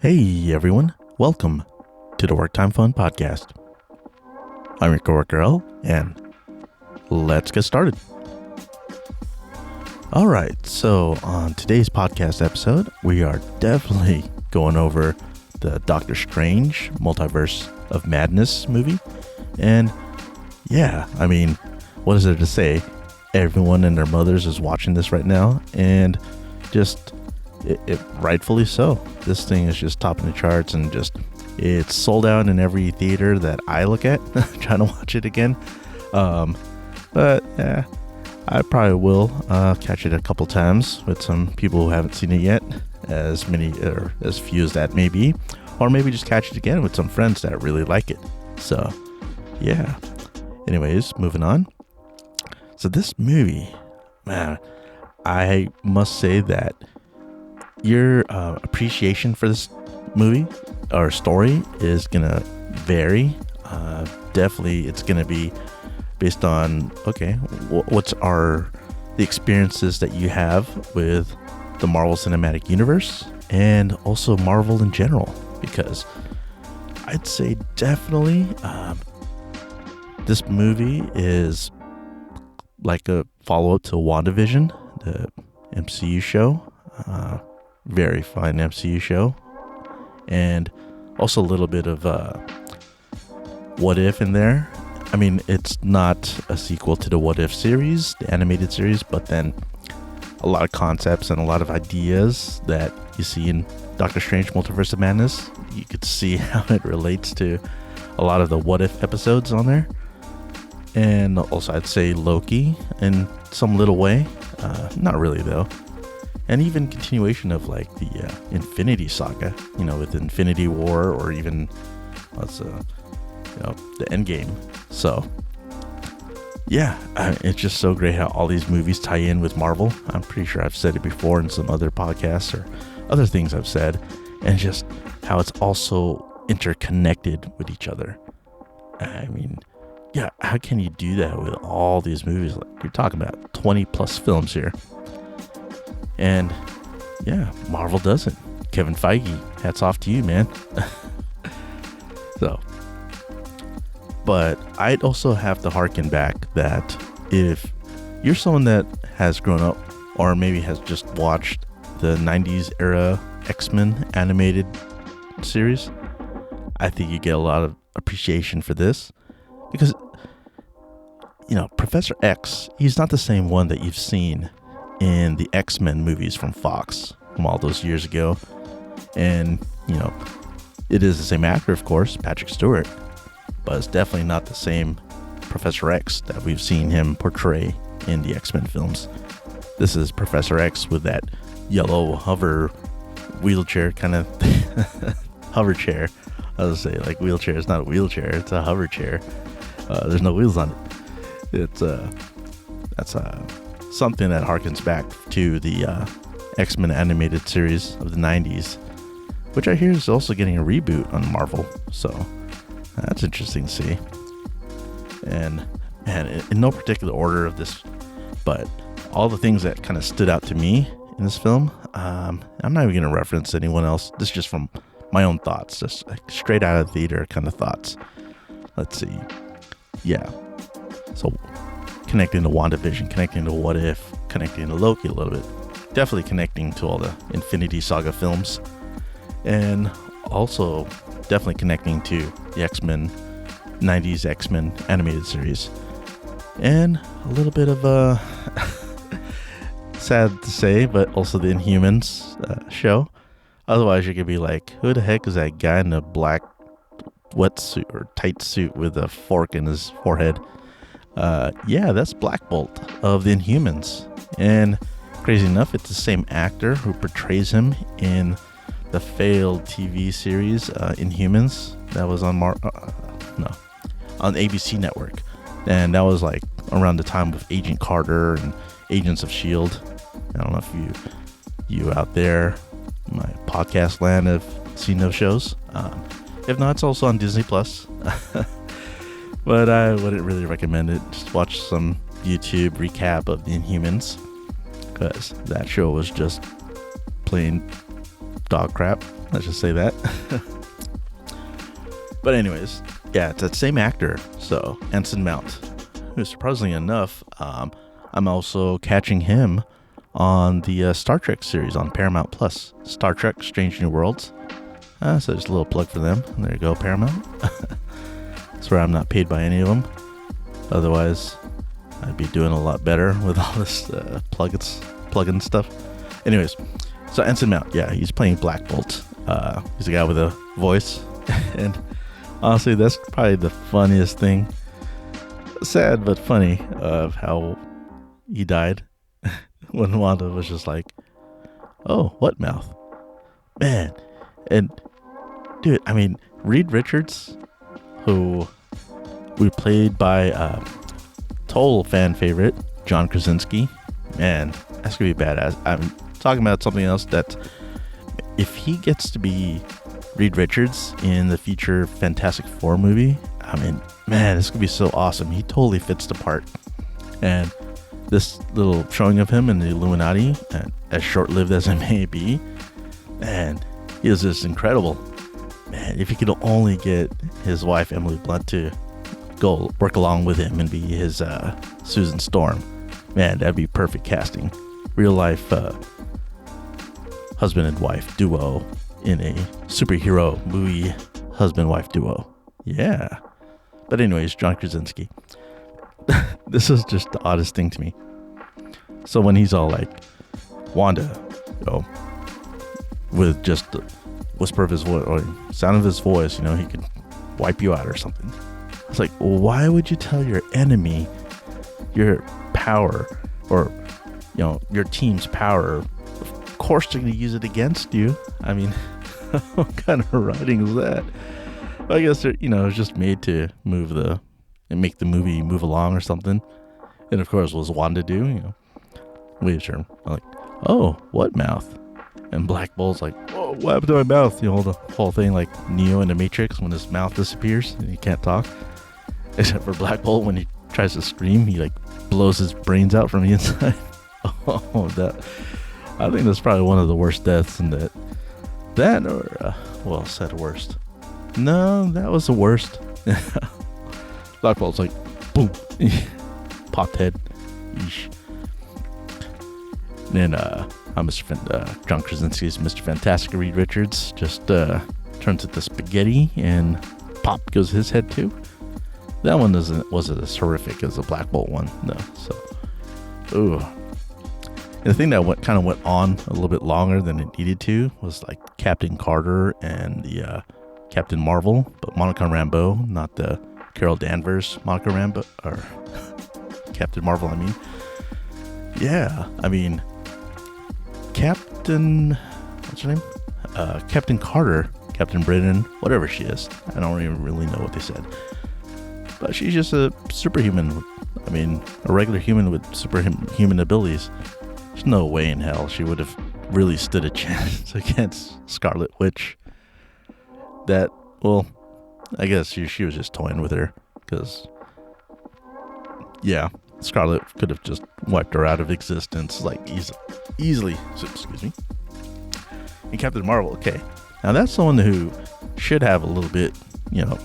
Hey everyone, welcome to the Work Time Fun Podcast. I'm your coworker L, and let's get started. Alright, so on today's podcast episode, we are definitely going over the Doctor Strange Multiverse of Madness movie. And yeah, I mean, what is there to say? Everyone and their mothers is watching this right now, and just it rightfully so. This thing is just topping the charts, and just it's sold out in every theater that I look at trying to watch it again. But yeah, I probably will catch it a couple times with some people who haven't seen it yet, as many or as few as that may be, or maybe just catch it again with some friends that really like it. So yeah, anyways, moving on. So this movie, man, I must say that your appreciation for this movie or story is gonna vary. Definitely it's gonna be based on, okay, what's the experiences that you have with the Marvel Cinematic Universe and also Marvel in general, because I'd say definitely this movie is like a follow-up to WandaVision, the MCU show. Very fine MCU show, and also a little bit of What If in there. I mean, it's not a sequel to the What If series, the animated series, but then a lot of concepts and a lot of ideas that you see in Doctor Strange Multiverse of Madness, you could see how it relates to a lot of the What If episodes on there. And also I'd say Loki in some little way, not really though. And even continuation of like the Infinity Saga, with Infinity War, or even the Endgame. So yeah, it's just so great how all these movies tie in with Marvel. I'm pretty sure I've said it before in some other podcasts or other things I've said, and just how it's also interconnected with each other. I mean, yeah, how can you do that with all these movies? Like, you're talking about 20 plus films here. And yeah, Marvel does it. Kevin Feige, hats off to you, man. So, but I'd also have to harken back that if you're someone that has grown up or maybe has just watched the 90s era X-Men animated series, I think you get a lot of appreciation for this, because Professor X, he's not the same one that you've seen in the X-Men movies from Fox from all those years ago. And it is the same actor, of course, Patrick Stewart, but it's definitely not the same Professor X that we've seen him portray in the X-Men films. This is Professor X with that yellow hover wheelchair kind of hover chair. I was gonna say, like, wheelchair. It's not a wheelchair, it's a hover chair. There's no wheels on it. That's something that harkens back to the X-Men animated series of the 90s, which I hear is also getting a reboot on Marvel. So that's interesting to see. And in no particular order of this, but all the things that kind of stood out to me in this film, I'm not even going to reference anyone else. This is just from my own thoughts, just like straight out of theater kind of thoughts. Let's see. Yeah. So connecting to WandaVision, connecting to What If, connecting to Loki a little bit. Definitely connecting to all the Infinity Saga films. And also definitely connecting to the X-Men, 90s X-Men animated series. And a little bit of a sad to say, but also the Inhumans show. Otherwise you're going to be like, who the heck is that guy in a black wetsuit or tight suit with a fork in his forehead? Yeah, that's Black Bolt of the Inhumans. And crazy enough, it's the same actor who portrays him in the failed TV series Inhumans that was on on ABC network. And that was like around the time of Agent Carter and Agents of S.H.I.E.L.D. I don't know if you out there, my podcast land, have seen those shows. If not, it's also on Disney Plus. But I wouldn't really recommend it. Just watch some YouTube recap of the Inhumans, because that show was just plain dog crap. Let's just say that. But anyways, yeah, it's that same actor. So Anson Mount, who surprisingly enough, I'm also catching him on the Star Trek series on Paramount Plus, Star Trek Strange New Worlds. So just a little plug for them. There you go, Paramount. That's where I'm not paid by any of them. Otherwise, I'd be doing a lot better with all this plug-in stuff. Anyways, so Anson Mount, yeah, he's playing Black Bolt. He's a guy with a voice. And honestly, that's probably the funniest thing. Sad, but funny, of how he died. When Wanda was just like, oh, what mouth? Man. And, dude, I mean, Reed Richards, who we played by total fan favorite, John Krasinski. Man, that's going to be badass. I'm talking about something else that, if he gets to be Reed Richards in the future Fantastic Four movie, I mean, man, this could be so awesome. He totally fits the part. And this little showing of him in the Illuminati, and as short-lived as it may be, man, he is just incredible. Man, if he could only get his wife Emily Blunt to go work along with him and be his Susan Storm, man, that'd be perfect casting. Real life husband and wife duo in a superhero movie husband-wife duo. Yeah. But anyways, John Krasinski. This is just the oddest thing to me. So when he's all like, Wanda, you know, with just the whisper of his voice or sound of his voice, you know, he could wipe you out or something. It's like, why would you tell your enemy your power, or, you know, your team's power? Of course they're going to use it against you. I mean, what kind of writing is that? I guess they're, you know, it's just made to move and make the movie move along or something. And of course, what does Wanda do? You know, wait, sure. I'm like, oh, what mouth? And Black Bolt's like, oh, what happened to my mouth? You know, the whole thing like Neo in the Matrix when his mouth disappears and he can't talk. Except for Black Bolt, when he tries to scream, he like blows his brains out from the inside. Oh, I think that's probably one of the worst deaths in that. That or, well, said worst. No, that was the worst. Black Bolt's like, boom, popped head. Eesh. Then John Krasinski's Mr. Fantastic, Reed Richards, just turns into spaghetti and pop goes his head too. That one wasn't as horrific as the Black Bolt one, no. So, ooh. And the thing that kind of went on a little bit longer than it needed to was like Captain Carter and the Captain Marvel, but Monica Rambeau, not the Carol Danvers Monica Rambeau, or Captain Marvel, I mean. Yeah, I mean, what's her name? Captain Carter, Captain Britain, whatever she is. I don't even really know what they said. But she's just a superhuman. I mean, a regular human with superhuman abilities. There's no way in hell she would have really stood a chance against Scarlet Witch. That, well, I guess she was just toying with her. Because, yeah, Scarlet could have just wiped her out of existence, like, easily. So, excuse me. And Captain Marvel, okay. Now, that's someone who should have a little bit, you know,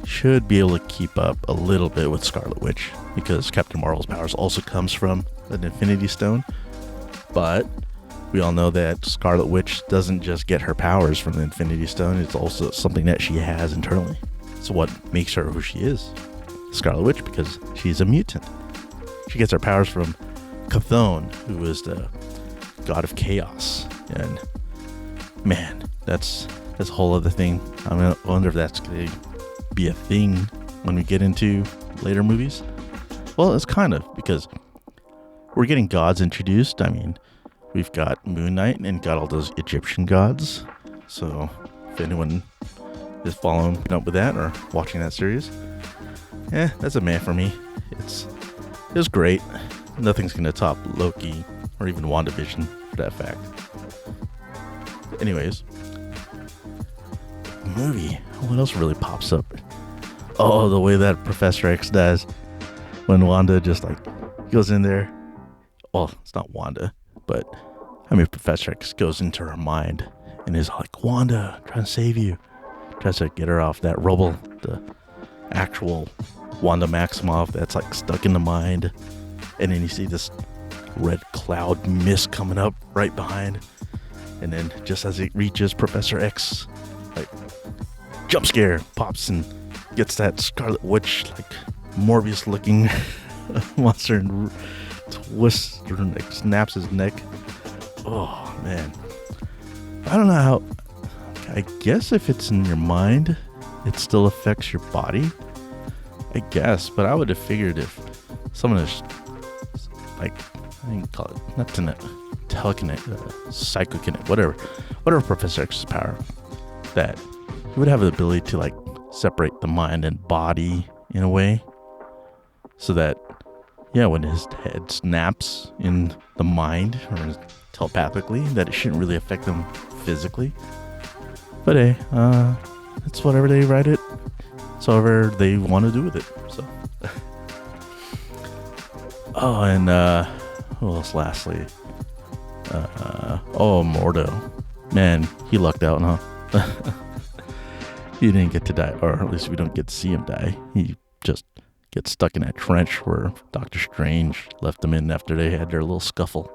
should be able to keep up a little bit with Scarlet Witch, because Captain Marvel's powers also comes from an Infinity Stone. But we all know that Scarlet Witch doesn't just get her powers from the Infinity Stone. It's also something that she has internally. It's what makes her who she is, Scarlet Witch, because she's a mutant. She gets her powers from Chthon, who is the god of chaos. And man, that's a whole other thing. I wonder if that's going to be a thing when we get into later movies. Well, it's kind of, because we're getting gods introduced. I mean, we've got Moon Knight and got all those Egyptian gods. So if anyone is following up with that or watching that series, that's a meh for me. It was great. Nothing's gonna top Loki or even WandaVision for that fact. Anyways, movie. What else really pops up? Oh, the way that Professor X does when Wanda just like goes in there. Well, it's not Wanda, but I mean Professor X goes into her mind And he's like, Wanda, trying to save you. Tries to get her off that rubble, the actual Wanda Maximoff that's like stuck in the mind. And then you see this red cloud mist coming up right behind. And then just as it reaches Professor X, like, jump scare, pops and gets that Scarlet Witch, like, Morbius looking monster and twists or like, snaps his neck. Oh, man. I don't know how. I guess if it's in your mind, it still affects your body. I guess, but I would have figured if someone is, like, I can call it, not telekinetic, psychokinetic, whatever Professor X's power, that he would have the ability to, like, separate the mind and body in a way, so that, yeah, when his head snaps in the mind or telepathically, that it shouldn't really affect him physically. But hey, it's whatever they write it, it's whatever they want to do with it. So, oh, and who else? Lastly, Mordo, man, he lucked out, huh? He didn't get to die, or at least we don't get to see him die. He just gets stuck in that trench where Doctor Strange left him in after they had their little scuffle.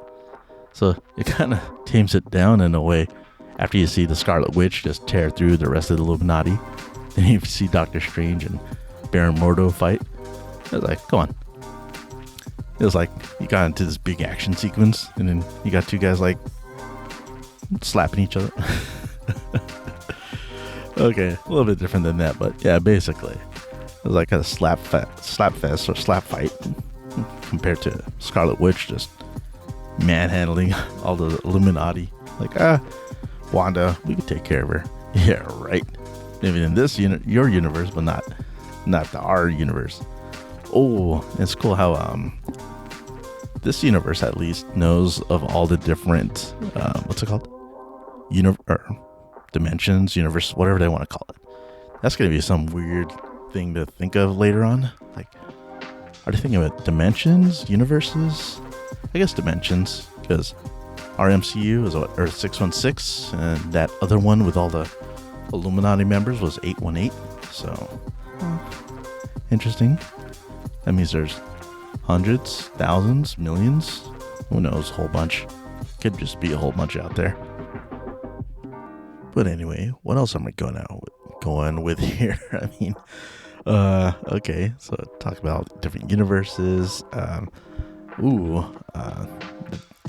So it kind of tames it down in a way. After you see the Scarlet Witch just tear through the rest of the Illuminati, then you see Doctor Strange and Baron Mordo fight. It was like, come on. It was like you got into this big action sequence, and then you got two guys like slapping each other. Okay, a little bit different than that, but yeah, basically it was like a slap fest or slap fight compared to Scarlet Witch just manhandling all the Illuminati. Like, Wanda, we could take care of her. Yeah, right. Maybe in this your universe, but not our universe. Oh, it's cool how this universe at least knows of all the different what's it called? Dimensions, universe, whatever they want to call it. That's gonna be some weird thing to think of later on. Like, are they thinking about dimensions, universes? I guess dimensions, because our MCU is what, Earth 616, and that other one with all the Illuminati members was 818. So, interesting. That means there's hundreds, thousands, millions. Who knows? A whole bunch. Could just be a whole bunch out there. But anyway, what else am I going with here? I mean, okay. So talk about different universes.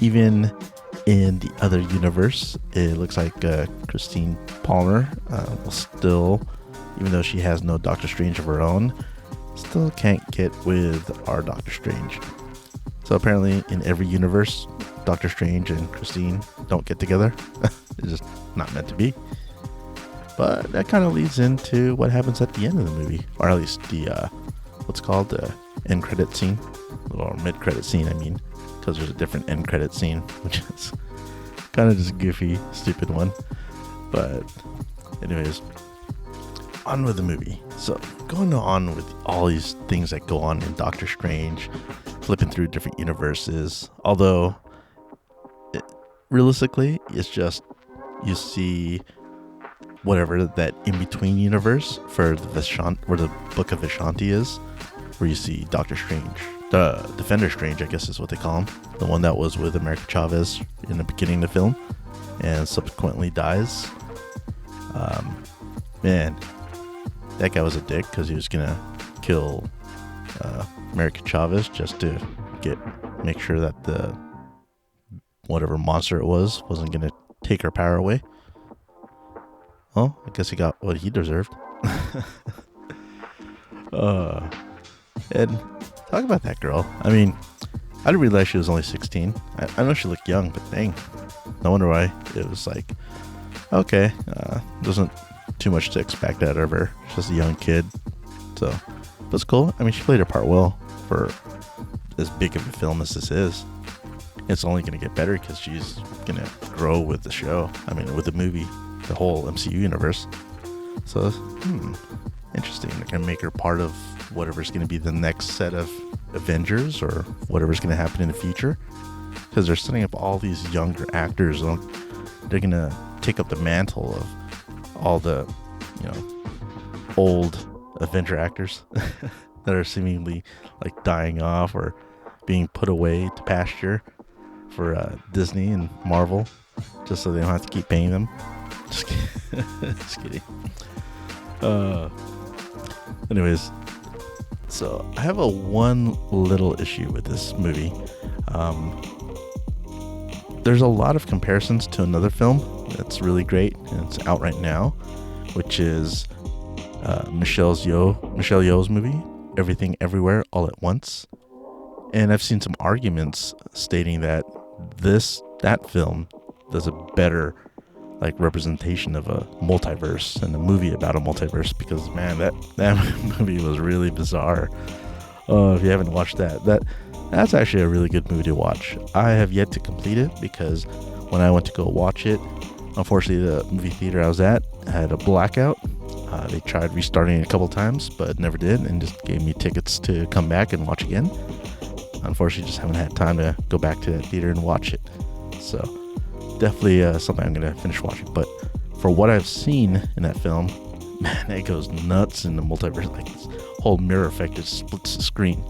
Even in the other universe, it looks like Christine Palmer will still, even though she has no Doctor Strange of her own, still can't get with our Doctor Strange. So apparently in every universe, Doctor Strange and Christine don't get together. It's just not meant to be. But that kind of leads into what happens at the end of the movie, or at least the what's called the end credit scene, or mid credit scene, I mean, because there's a different end credit scene, which is kind of just goofy, stupid one. But anyways, on with the movie. So going on with all these things that go on in Doctor Strange, flipping through different universes, although realistically it's just you see whatever that in-between universe for the where the Book of Vishanti is, where you see Doctor Strange, the Defender Strange, I guess is what they call him, the one that was with America Chavez in the beginning of the film and subsequently dies. Man, that guy was a dick because he was gonna kill America Chavez just to make sure that the whatever monster it wasn't gonna take her power away. Oh, I guess he got what he deserved. And talk about that girl. I mean, I didn't realize she was only 16. I know she looked young, but dang, no wonder why. It was like, okay, wasn't too much to expect out of her. She's just a young kid, so but it's cool. I mean, she played her part well for as big of a film as this is. It's only going to get better because she's going to grow with the show. I mean, with the movie, the whole MCU universe. So, interesting. They're going to make her part of whatever's going to be the next set of Avengers or whatever's going to happen in the future. Because they're setting up all these younger actors. They're going to take up the mantle of all the, old Avenger actors that are seemingly like dying off or being put away to pasture for Disney and Marvel, just so they don't have to keep paying them. Just kidding. Just kidding. Anyways, so I have one little issue with this movie. There's a lot of comparisons to another film that's really great, and it's out right now, which is Michelle Yeoh's movie, Everything Everywhere All at Once. And I've seen some arguments stating that that film does a better representation of a multiverse and a movie about a multiverse, because man, that movie was really bizarre. If you haven't watched that's actually a really good movie to watch. I have yet to complete it because when I went to go watch it, unfortunately the movie theater I was at had a blackout. They tried restarting it a couple times but never did, and just gave me tickets to come back and watch again. Unfortunately, just haven't had time to go back to that theater and watch it. So definitely something I'm going to finish watching. But for what I've seen in that film, man, it goes nuts in the multiverse. Like, this whole mirror effect just splits the screen.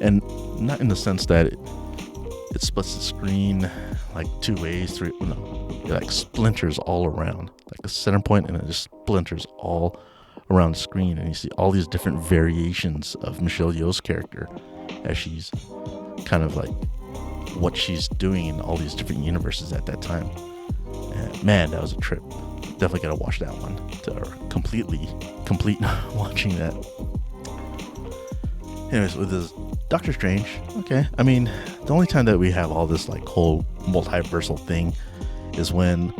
And not in the sense that it splits the screen like two ways, it like splinters all around. Like a center point, and it just splinters all around the screen. And you see all these different variations of Michelle Yeoh's character as she's kind of like what she's doing in all these different universes at that time. And man, that was a trip. Definitely gotta watch that one to complete watching that. Anyways, with this Doctor Strange, okay, I mean, the only time that we have all this like whole multiversal thing is when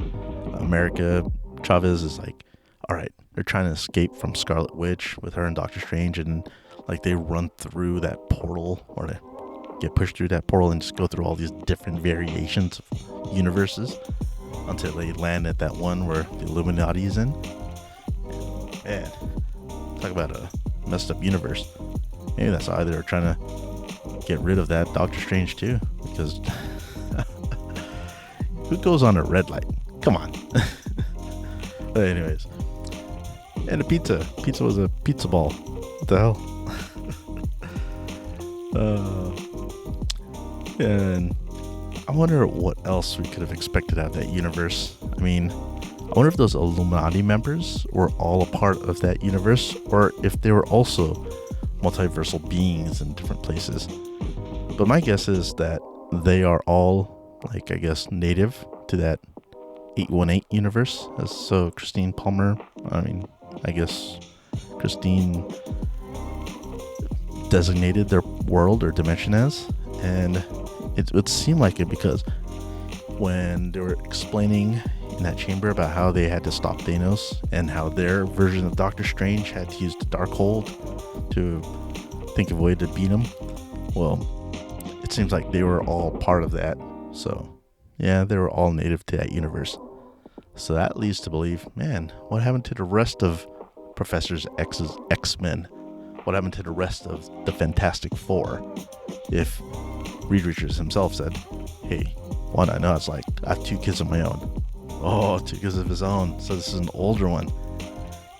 America Chavez is like, all right, they're trying to escape from Scarlet Witch with her and Doctor Strange, and like they run through that portal, or they get pushed through that portal and just go through all these different variations of universes until they land at that one where the Illuminati is in. And man, talk about a messed up universe. Maybe that's why they're trying to get rid of that Doctor Strange too, because who goes on a red light? Come on. But anyways, and a pizza was a pizza ball. What the hell? And I wonder what else we could have expected out of that universe. I mean, I wonder if those Illuminati members were all a part of that universe, or if they were also multiversal beings in different places. But my guess is that they are all, like, I guess, native to that 818 universe. So Christine Palmer, I guess Christine designated their world or dimension as, and it would seem like it, because when they were explaining in that chamber about how they had to stop Thanos and how their version of Doctor Strange had to use the Darkhold to think of a way to beat him, well, it seems like they were all part of that. So yeah, they were all native to that universe. So that leads to believe, man, what happened to the rest of Professor X's X-Men? What happened to the rest of the Fantastic Four? If Reed Richards himself said, hey, one, I know it's like, I have 2 kids of my own. Oh, 2 kids of his own. So this is an older one.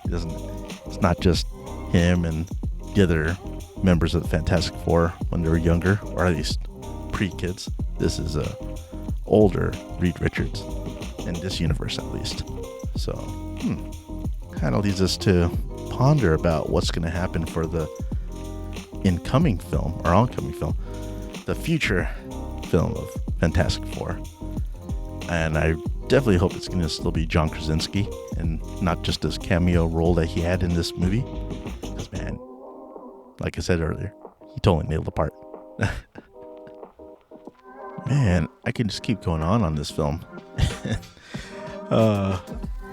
It's not just him and the other members of the Fantastic Four when they were younger, or at least pre-kids. This is a older Reed Richards in this universe, at least. So, kind of leads us to ponder about what's going to happen for the oncoming film, the future film of Fantastic Four. And I definitely hope it's going to still be John Krasinski and not just this cameo role that he had in this movie. Because, man, like I said earlier, he totally nailed the part. Man, I can just keep going on this film.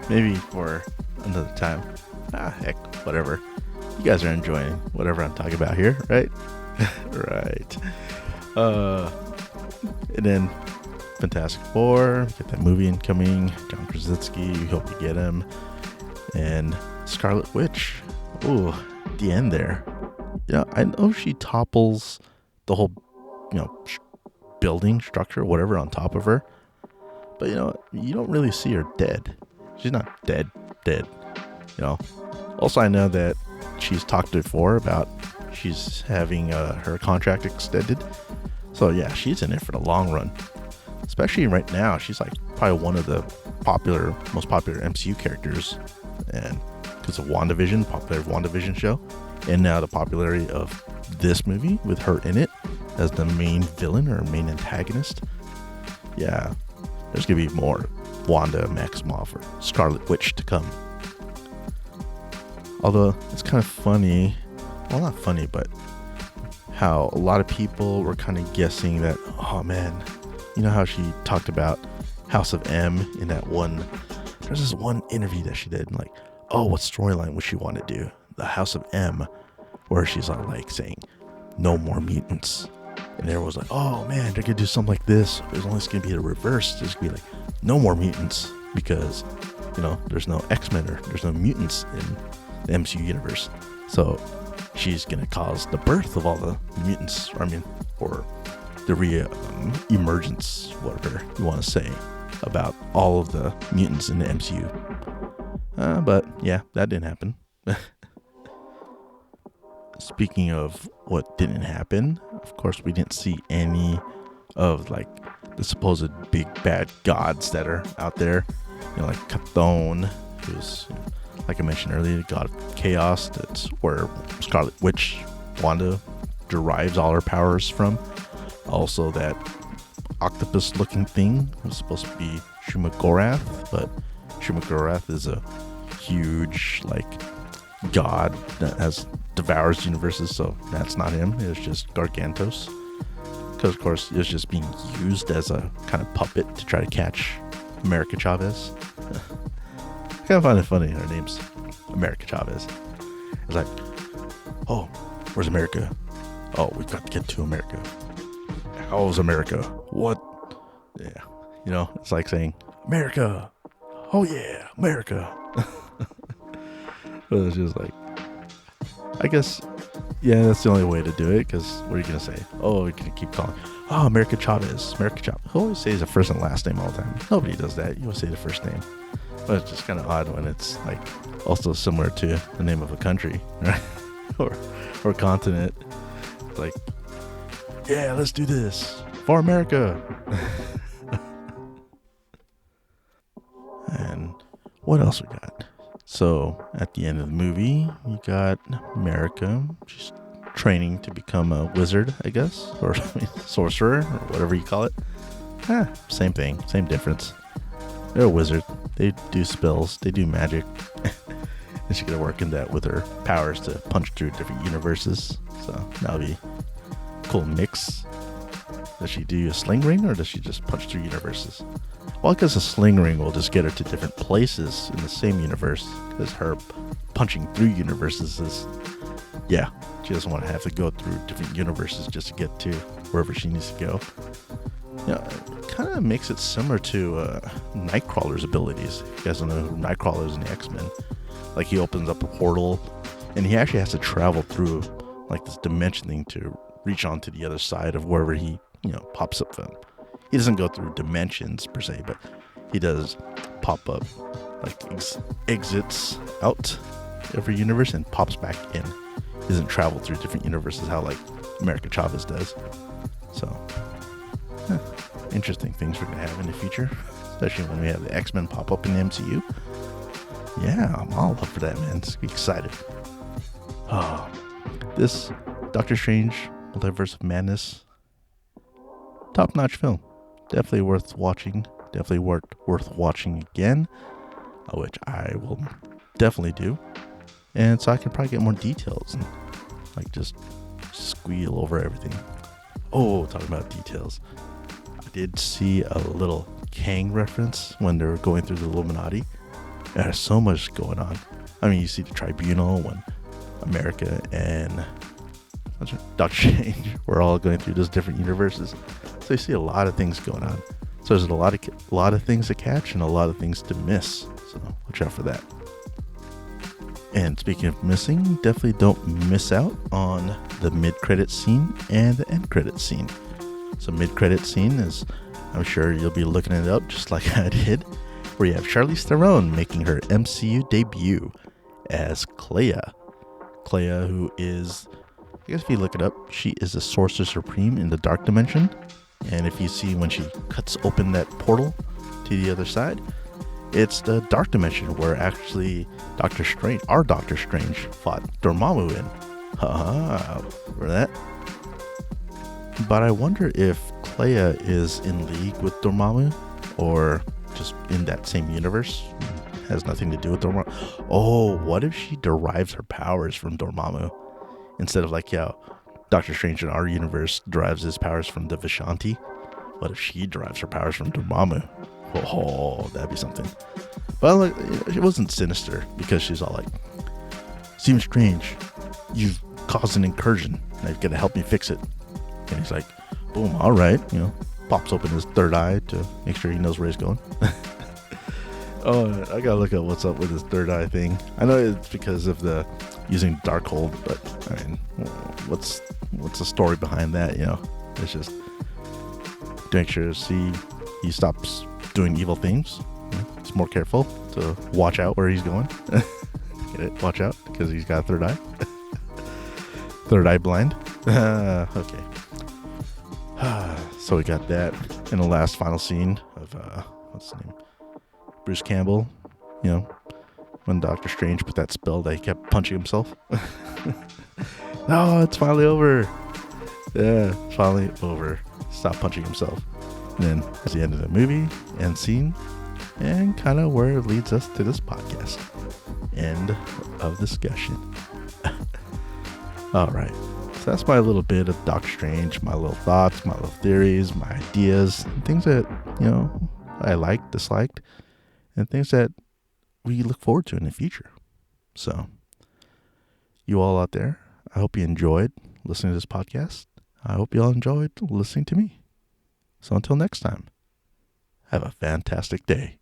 Maybe for another time. Heck, whatever. You guys are enjoying whatever I'm talking about here, right? Right. And then Fantastic Four, get that movie incoming. John Krasinski, we hope we get him. And Scarlet Witch. Ooh, the end there. Yeah, I know she topples the whole, building structure, whatever, on top of her. But you don't really see her dead. She's not dead. Also, I know that she's talked before about she's having her contract extended. So yeah, she's in it for the long run. Especially right now, she's like probably one of the most popular MCU characters, and because of WandaVision, popular WandaVision show, and now the popularity of this movie with her in it as the main villain or main antagonist. Yeah, there's gonna be more Wanda Maximoff or Scarlet Witch to come. Although it's kind of funny, well, not funny, but how a lot of people were kind of guessing that, oh man, you know how she talked about House of M in that one, there's this one interview that she did, and like, oh, what storyline would she want to do? The House of M, where she's like saying, no more mutants. And everyone was like, oh man, they're gonna do something like this. There's only gonna be the reverse. There's gonna be like, no more mutants, because, there's no X-Men or there's no mutants in the MCU universe. So she's gonna cause the birth of all the mutants, or the re-emergence, whatever you want to say, about all of the mutants in the MCU. But yeah, that didn't happen. Speaking of what didn't happen, of course, we didn't see any of like the supposed big bad gods that are out there. Like Chthon, who's, like I mentioned earlier, the god of chaos. That's where Scarlet Witch, Wanda, derives all her powers from. Also, that octopus-looking thing was supposed to be Shumagorath, but Shumagorath is a huge, god that devours universes, so that's not him. It was just Gargantos. Because, of course, it was just being used as a kind of puppet to try to catch America Chavez. I kind of find it funny, her name's America Chavez. It's like, oh, where's America? Oh, we've got to get to America. How's America? What? Yeah, it's like saying, America. Oh yeah, America. But it's just like, I guess, yeah, that's the only way to do it, because what are you going to say? Oh, you're going to keep calling, oh, America Chavez. Who always says the first and last name all the time? Nobody does that. You always say the first name. But it's just kind of odd when it's like also similar to the name of a country, right? or continent. It's like, yeah, let's do this for America. And what else we got? So at the end of the movie, you got America. She's training to become a wizard, I guess, or sorcerer, or whatever you call it. Same thing, same difference. They're a wizard. They do spells. They do magic. And she's gonna work in that with her powers to punch through different universes. So that'll be a cool mix. Does she do a sling ring, or does she just punch through universes? Well, because a sling ring will just get her to different places in the same universe. Because her punching through universes is, yeah, she doesn't want to have to go through different universes just to get to wherever she needs to go. It kind of makes it similar to Nightcrawler's abilities. If you guys don't know who Nightcrawler is in the X-Men. Like, he opens up a portal, and he actually has to travel through like this dimension thing to reach onto the other side of wherever he, pops up from. He doesn't go through dimensions per se, but he does pop up, like exits out every universe and pops back in. He doesn't travel through different universes how like America Chavez does. So, interesting things we're gonna have in the future, especially when we have the X-Men pop up in the MCU. Yeah, I'm all up for that, man. Just excited. Oh, this Doctor Strange Multiverse of Madness, top-notch film. Definitely worth watching. Definitely worth watching again, which I will definitely do. And so I can probably get more details and like just squeal over everything. Oh, talking about details. I did see a little Kang reference when they were going through the Illuminati. There's so much going on. I mean, you see the Tribunal when America and Doctor Strange were all going through those different universes. So you see a lot of things going on. So there's a lot of things to catch and a lot of things to miss. So watch out for that. And speaking of missing, definitely don't miss out on the mid-credit scene and the end-credit scene. So mid-credit scene is I'm sure you'll be looking it up just like I did, where you have Charlize Theron making her MCU debut as Clea. Clea, who is, I guess if you look it up, she is a sorcerer supreme in the dark dimension. And if you see when she cuts open that portal to the other side, it's the dark dimension where actually our Doctor Strange fought Dormammu in. Haha, for that. But I wonder if Clea is in league with Dormammu or just in that same universe. Has nothing to do with Dormammu. Oh, what if she derives her powers from Dormammu? Instead of like, Doctor Strange in our universe derives his powers from the Vishanti. What if she derives her powers from Dormammu? Oh, that'd be something. But like, it wasn't sinister because she's all like, "Seems strange. You've caused an incursion. Now you've got to help me fix it." And he's like, "Boom, all right." Pops open his third eye to make sure he knows where he's going. Oh, I gotta look up what's up with his third eye thing. I know it's because of the using Darkhold, but I mean, what's the story behind that? It's just to make sure he stops doing evil things. He's more careful to watch out where he's going. Get it? Watch out because he's got a third eye. Third eye blind. Okay. So we got that in the last final scene of what's his name? Bruce Campbell. When Doctor Strange put that spell that he kept punching himself. Oh, it's finally over. Yeah, it's finally over. Stop punching himself. And then at the end of the movie and scene, and kind of where it leads us to this podcast. End of discussion. All right. So that's my little bit of Doctor Strange, my little thoughts, my little theories, my ideas, things that, I liked, disliked, and things that we look forward to in the future. So, you all out there, I hope you enjoyed listening to this podcast. I hope you all enjoyed listening to me. So until next time, have a fantastic day.